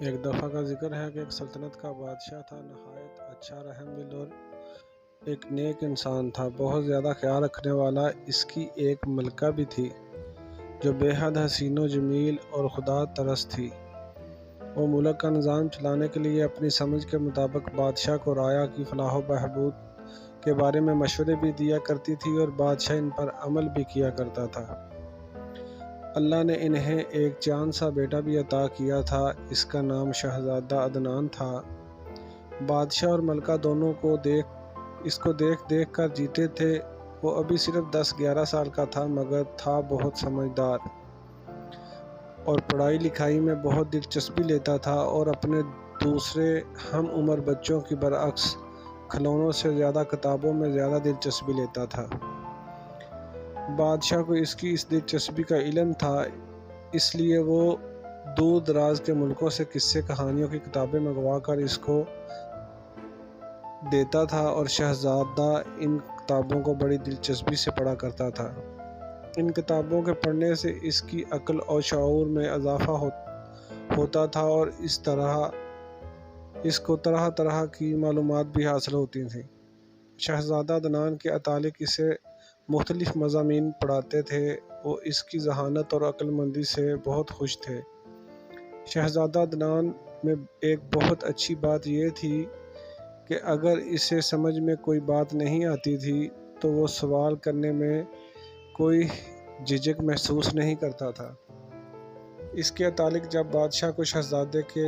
ایک دفعہ کا ذکر ہے کہ ایک سلطنت کا بادشاہ تھا، نہایت اچھا رحم دل اور ایک نیک انسان تھا، بہت زیادہ خیال رکھنے والا۔ اس کی ایک ملکہ بھی تھی جو بے حد حسین و جمیل اور خدا ترس تھی۔ وہ ملک کا نظام چلانے کے لیے اپنی سمجھ کے مطابق بادشاہ کو رعایا کی فلاح و بہبود کے بارے میں مشورے بھی دیا کرتی تھی اور بادشاہ ان پر عمل بھی کیا کرتا تھا۔ اللہ نے انہیں ایک چاند سا بیٹا بھی عطا کیا تھا، اس کا نام شہزادہ عدنان تھا۔ بادشاہ اور ملکہ دونوں اس کو دیکھ کر جیتے تھے۔ وہ ابھی صرف 10-11 سال کا تھا، مگر تھا بہت سمجھدار اور پڑھائی لکھائی میں بہت دلچسپی لیتا تھا، اور اپنے دوسرے ہم عمر بچوں کی برعکس کھلونوں سے زیادہ کتابوں میں زیادہ دلچسپی لیتا تھا۔ بادشاہ کو اس کی اس دلچسپی کا علم تھا، اس لیے وہ دور دراز کے ملکوں سے قصے کہانیوں کی کتابیں منگوا کر اس کو دیتا تھا، اور شہزادہ ان کتابوں کو بڑی دلچسپی سے پڑھا کرتا تھا۔ ان کتابوں کے پڑھنے سے اس کی عقل اور شعور میں اضافہ ہوتا تھا، اور اس کو طرح طرح کی معلومات بھی حاصل ہوتی تھیں۔ شہزادہ عدنان کے متعلق اسے مختلف مضامین پڑھاتے تھے۔ وہ اس کی ذہانت اور عقل مندی سے بہت خوش تھے۔ شہزادہ عدنان میں ایک بہت اچھی بات یہ تھی کہ اگر اسے سمجھ میں کوئی بات نہیں آتی تھی تو وہ سوال کرنے میں کوئی جھجک محسوس نہیں کرتا تھا۔ اس کے متعلق جب بادشاہ کو شہزادے کے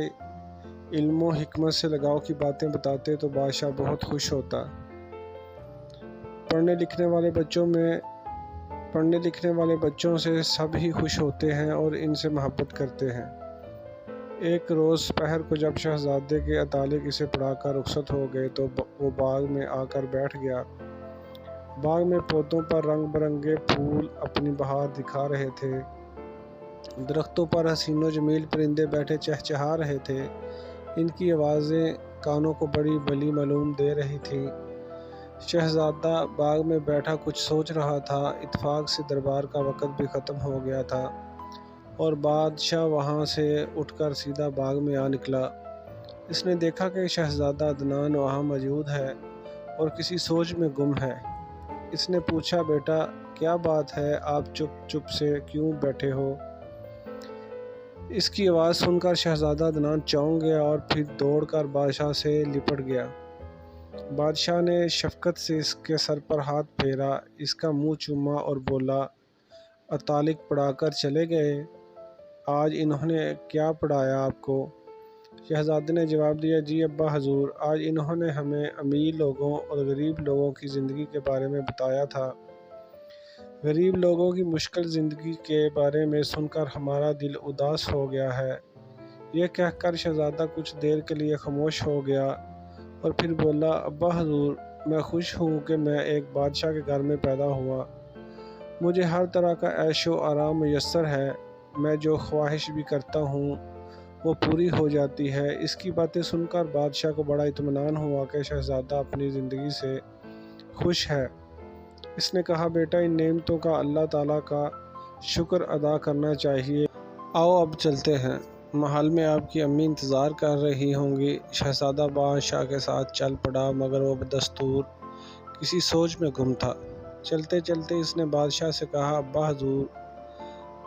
علم و حکمت سے لگاؤ کی باتیں بتاتے تو بادشاہ بہت خوش ہوتا۔ پڑھنے لکھنے والے بچوں سے سب ہی خوش ہوتے ہیں اور ان سے محبت کرتے ہیں۔ ایک روز پہر کو جب شہزادے کے متعلق اسے پڑھا کر رخصت ہو گئے تو وہ باغ میں آ کر بیٹھ گیا۔ باغ میں پودوں پر رنگ برنگے پھول اپنی بہار دکھا رہے تھے، درختوں پر حسین و جمیل پرندے بیٹھے چہچہا رہے تھے، ان کی آوازیں کانوں کو بڑی بھلی معلوم دے رہی تھیں۔ شہزادہ باغ میں بیٹھا کچھ سوچ رہا تھا، اتفاق سے دربار کا وقت بھی ختم ہو گیا تھا اور بادشاہ وہاں سے اٹھ کر سیدھا باغ میں آ نکلا۔ اس نے دیکھا کہ شہزادہ عدنان وہاں موجود ہے اور کسی سوچ میں گم ہے۔ اس نے پوچھا، بیٹا کیا بات ہے، آپ چپ سے کیوں بیٹھے ہو؟ اس کی آواز سن کر شہزادہ عدنان چونک گیا اور پھر دوڑ کر بادشاہ سے لپٹ گیا۔ بادشاہ نے شفقت سے اس کے سر پر ہاتھ پھیرا، اس کا منہ چوما اور بولا، متعلق پڑھا کر چلے گئے؟ آج انہوں نے کیا پڑھایا آپ کو؟ شہزادے نے جواب دیا، جی ابا حضور، آج انہوں نے ہمیں امیر لوگوں اور غریب لوگوں کی زندگی کے بارے میں بتایا تھا۔ غریب لوگوں کی مشکل زندگی کے بارے میں سن کر ہمارا دل اداس ہو گیا ہے۔ یہ کہہ کر شہزادہ کچھ دیر کے لیے خاموش ہو گیا اور پھر بولا، ابا حضور، میں خوش ہوں کہ میں ایک بادشاہ کے گھر میں پیدا ہوا۔ مجھے ہر طرح کا عیش و آرام میسر ہے، میں جو خواہش بھی کرتا ہوں وہ پوری ہو جاتی ہے۔ اس کی باتیں سن کر بادشاہ کو بڑا اطمینان ہوا کہ شہزادہ اپنی زندگی سے خوش ہے۔ اس نے کہا، بیٹا ان نعمتوں کا اللہ تعالیٰ کا شکر ادا کرنا چاہیے۔ آؤ اب چلتے ہیں، محل میں آپ کی امی انتظار کر رہی ہوں گی۔ شہزادہ بادشاہ کے ساتھ چل پڑا، مگر وہ بدستور کسی سوچ میں گم تھا۔ چلتے چلتے اس نے بادشاہ سے کہا، ابا حضور،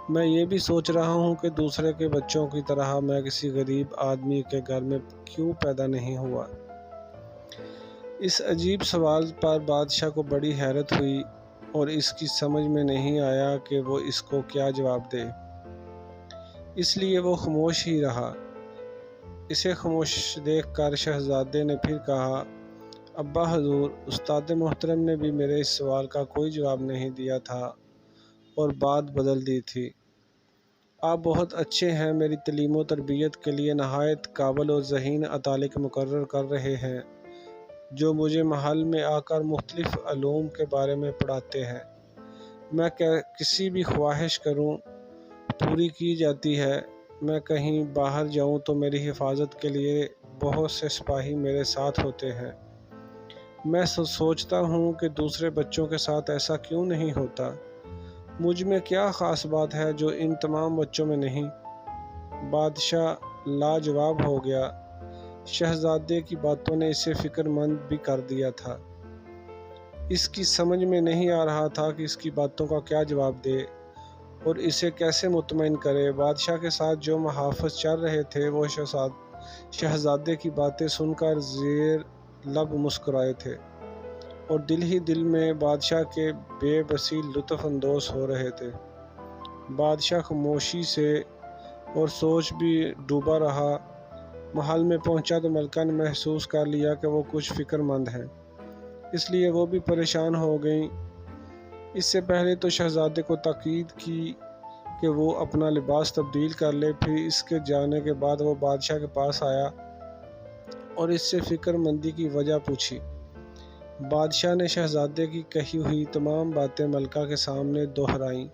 میں یہ بھی سوچ رہا ہوں کہ دوسرے کے بچوں کی طرح میں کسی غریب آدمی کے گھر میں کیوں پیدا نہیں ہوا؟ اس عجیب سوال پر بادشاہ کو بڑی حیرت ہوئی اور اس کی سمجھ میں نہیں آیا کہ وہ اس کو کیا جواب دے، اس لیے وہ خاموش ہی رہا۔ اسے خاموش دیکھ کر شہزادے نے پھر کہا، ابا حضور، استاد محترم نے بھی میرے اس سوال کا کوئی جواب نہیں دیا تھا اور بات بدل دی تھی۔ آپ بہت اچھے ہیں، میری تعلیم و تربیت کے لیے نہایت قابل و ذہین متعلق مقرر کر رہے ہیں، جو مجھے محل میں آ کر مختلف علوم کے بارے میں پڑھاتے ہیں۔ میں کسی بھی خواہش کروں پوری کی جاتی ہے۔ میں کہیں باہر جاؤں تو میری حفاظت کے لیے بہت سے سپاہی میرے ساتھ ہوتے ہیں۔ میں سوچتا ہوں کہ دوسرے بچوں کے ساتھ ایسا کیوں نہیں ہوتا؟ مجھ میں کیا خاص بات ہے جو ان تمام بچوں میں نہیں؟ بادشاہ لاجواب ہو گیا۔ شہزادے کی باتوں نے اسے فکر مند بھی کر دیا تھا۔ اس کی سمجھ میں نہیں آ رہا تھا کہ اس کی باتوں کا کیا جواب دے اور اسے کیسے مطمئن کرے۔ بادشاہ کے ساتھ جو محافظ چل رہے تھے وہ شہزادے کی باتیں سن کر زیر لب مسکرائے تھے اور دل ہی دل میں بادشاہ کے بے بسی لطف اندوز ہو رہے تھے۔ بادشاہ خاموشی سے اور سوچ بھی ڈوبا رہا۔ محل میں پہنچا تو ملکہ نے محسوس کر لیا کہ وہ کچھ فکر مند ہیں، اس لیے وہ بھی پریشان ہو گئیں۔ اس سے پہلے تو شہزادے کو تاکید کی کہ وہ اپنا لباس تبدیل کر لے، پھر اس کے جانے کے بعد وہ بادشاہ کے پاس آیا اور اس سے فکر مندی کی وجہ پوچھی۔ بادشاہ نے شہزادے کی کہی ہوئی تمام باتیں ملکہ کے سامنے دہرائیں۔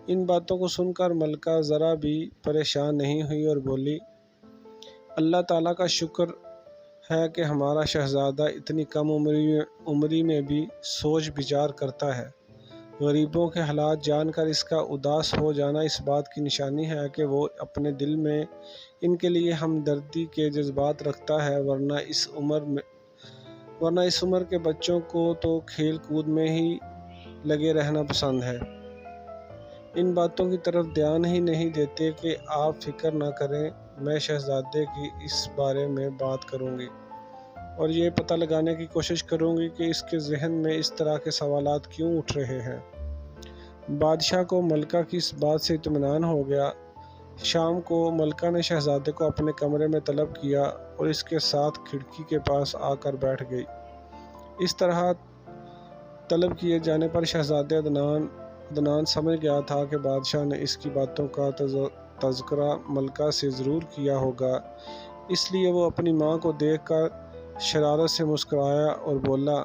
ان باتوں کو سن کر ملکہ ذرا بھی پریشان نہیں ہوئی اور بولی، اللہ تعالیٰ کا شکر ہے کہ ہمارا شہزادہ اتنی کم عمری میں بھی سوچ بچار کرتا ہے۔ غریبوں کے حالات جان کر اس کا اداس ہو جانا اس بات کی نشانی ہے کہ وہ اپنے دل میں ان کے لیے ہمدردی کے جذبات رکھتا ہے، ورنہ اس عمر کے بچوں کو تو کھیل کود میں ہی لگے رہنا پسند ہے۔ ان باتوں کی طرف دھیان ہی نہیں دیتے کہ آپ فکر نہ کریں، میں شہزادے کی اس بارے میں بات کروں گی اور یہ پتہ لگانے کی کوشش کروں گی کہ اس کے ذہن میں اس طرح کے سوالات کیوں اٹھ رہے ہیں۔ بادشاہ کو ملکہ کی اس بات سے اطمینان ہو گیا۔ شام کو ملکہ نے شہزادے کو اپنے کمرے میں طلب کیا اور اس کے ساتھ کھڑکی کے پاس آ کر بیٹھ گئی۔ اس طرح طلب کیے جانے پر شہزادہ عدنان سمجھ گیا تھا کہ بادشاہ نے اس کی باتوں کا تذکرہ ملکہ سے ضرور کیا ہوگا، اس لیے وہ اپنی ماں کو دیکھ کر شرارت سے مسکرایا اور بولا،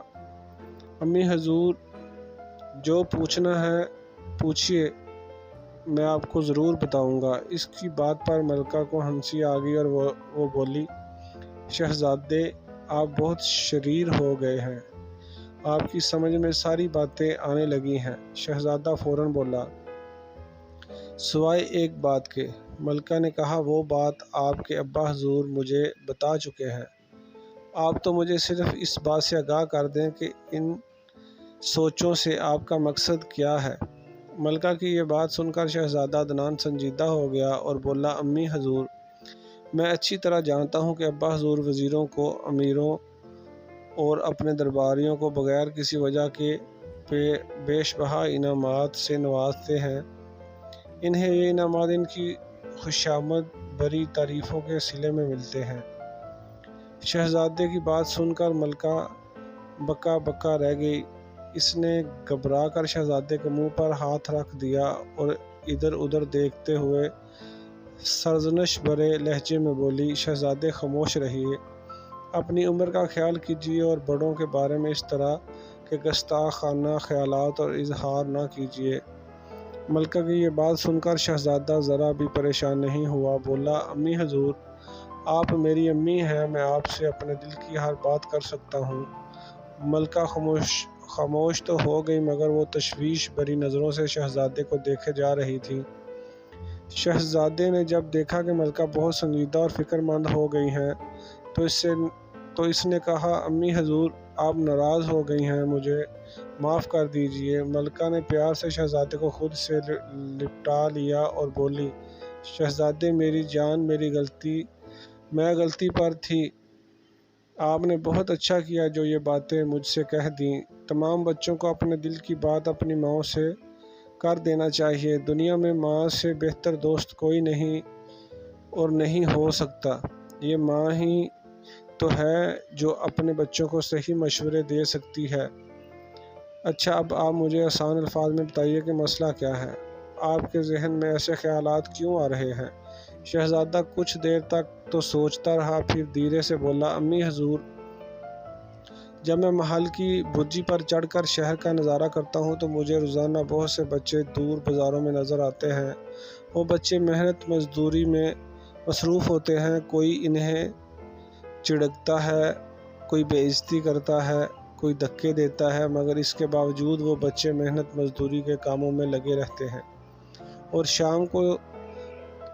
امی حضور، جو پوچھنا ہے پوچھئے، میں آپ کو ضرور بتاؤں گا۔ اس کی بات پر ملکہ کو ہنسی آ گئی اور وہ بولی، شہزادے، آپ بہت شریر ہو گئے ہیں، آپ کی سمجھ میں ساری باتیں آنے لگی ہیں۔ شہزادہ فوراً بولا، سوائے ایک بات کے۔ ملکہ نے کہا، وہ بات آپ کے ابا حضور مجھے بتا چکے ہیں، آپ تو مجھے صرف اس بات سے آگاہ کر دیں کہ ان سوچوں سے آپ کا مقصد کیا ہے۔ ملکہ کی یہ بات سن کر شہزادہ عدنان سنجیدہ ہو گیا اور بولا، امی حضور، میں اچھی طرح جانتا ہوں کہ ابا حضور وزیروں کو، امیروں اور اپنے درباریوں کو بغیر کسی وجہ کے بیش بہا انعامات سے نوازتے ہیں۔ انہیں یہ انعامات ان کی خوشامد بھری تعریفوں کے صلے میں ملتے ہیں۔ شہزادے کی بات سن کر ملکہ بکا بکا رہ گئی۔ اس نے گھبرا کر شہزادے کے منہ پر ہاتھ رکھ دیا اور ادھر ادھر دیکھتے ہوئے سرزنش بھرے لہجے میں بولی، شہزادے خاموش رہیے، اپنی عمر کا خیال کیجیے اور بڑوں کے بارے میں اس طرح کے گستاخانہ خیالات اور اظہار نہ کیجیے۔ ملکہ کی یہ بات سن کر شہزادہ ذرا بھی پریشان نہیں ہوا، بولا، امی حضور، آپ میری امی ہیں، میں آپ سے اپنے دل کی ہر بات کر سکتا ہوں۔ ملکہ خاموش تو ہو گئی مگر وہ تشویش بھری نظروں سے شہزادے کو دیکھے جا رہی تھی۔ شہزادے نے جب دیکھا کہ ملکہ بہت سنجیدہ اور فکر مند ہو گئی ہیں تو اس نے کہا، امی حضور، آپ ناراض ہو گئی ہیں، مجھے معاف کر دیجیے۔ ملکہ نے پیار سے شہزادے کو خود سے لپٹا لیا اور بولی، شہزادے میری جان، میں غلطی پر تھی، آپ نے بہت اچھا کیا جو یہ باتیں مجھ سے کہہ دیں۔ تمام بچوں کو اپنے دل کی بات اپنی ماں سے کر دینا چاہیے، دنیا میں ماں سے بہتر دوست کوئی نہیں اور نہیں ہو سکتا، یہ ماں ہی تو ہے جو اپنے بچوں کو صحیح مشورے دے سکتی ہے۔ اچھا، اب آپ مجھے آسان الفاظ میں بتائیے کہ مسئلہ کیا ہے، آپ کے ذہن میں ایسے خیالات کیوں آ رہے ہیں؟ شہزادہ کچھ دیر تک تو سوچتا رہا، پھر دھیرے سے بولا، امی حضور، جب میں محل کی برجی پر چڑھ کر شہر کا نظارہ کرتا ہوں تو مجھے روزانہ بہت سے بچے دور بازاروں میں نظر آتے ہیں۔ وہ بچے محنت مزدوری میں مصروف ہوتے ہیں، کوئی انہیں چڑھتا ہے، کوئی بے عزتی کرتا ہے، کوئی دھکے دیتا ہے، مگر اس کے باوجود وہ بچے محنت مزدوری کے کاموں میں لگے رہتے ہیں اور شام کو